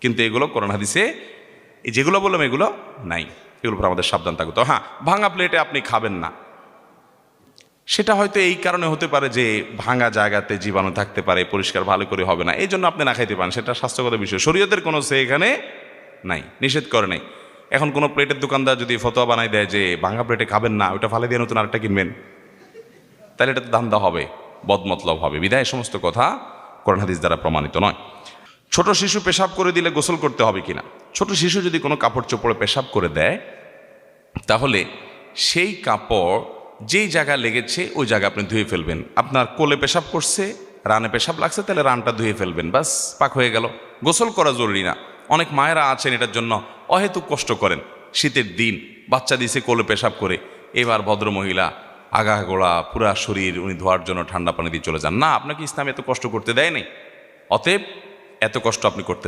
কিন্তু এগুলো কোরআন হাদিসে যেগুলো বললাম এগুলো নাই, এগুলোর উপর আমাদের সাবধান থাকতে। হ্যাঁ, ভাঙা প্লেটে আপনি খাবেন না, সেটা হয়তো এই কারণে হতে পারে যে ভাঙা জায়গাতে জীবাণু থাকতে পারে, পরিষ্কার ভালো করে হবে না, এই জন্য আপনি না খাইতে পারেন, সেটা স্বাস্থ্যগত বিষয়। শরীয়তের কোনো সে এখানে নাই, নিষেধ করে নাই। এখন কোনো প্লেটের দোকানদার যদি ফতোয়া বানাই দেয় যে ভাঙা প্লেটে খাবেন না, ওটা ফালে দিয়ে নতুন আরেকটা কিনবেন, তাহলে এটা তো ধান্দা হবে, বদমতলব হবে। বিধায় সমস্ত কথা কোরআন হাদিস দ্বারা প্রমাণিত নয়। ছোট শিশু পেশাব করে দিলে গোসল করতে হবে কিনা? ছোট শিশু যদি কোনো কাপড় চোপড়ে পেশাব করে দেয়, তাহলে সেই কাপড় যেই জায়গা লেগেছে ওই জায়গা আপনি ধুয়ে ফেলবেন। আপনার কোলে পেশাব করছে, রানে পেশাব লাগছে, তাহলে রানটা ধুয়ে ফেলবেন, বাস, পাক হয়ে গেল। গোসল করা জরুরি না। অনেক মায়েরা আছেন এটার জন্য অহেতুক কষ্ট করেন। শীতের দিন বাচ্চা দিছে কোলে পেশাব করে, এবার ভদ্রমহিলা আগাগোড়া পুরা শরীর উনি ধোয়ার জন্য ঠান্ডা পানি দিয়ে চলে যান। না, আপনাকে ইসলাম এত কষ্ট করতে দেয় নাই, অতএব এত কষ্ট আপনি করতে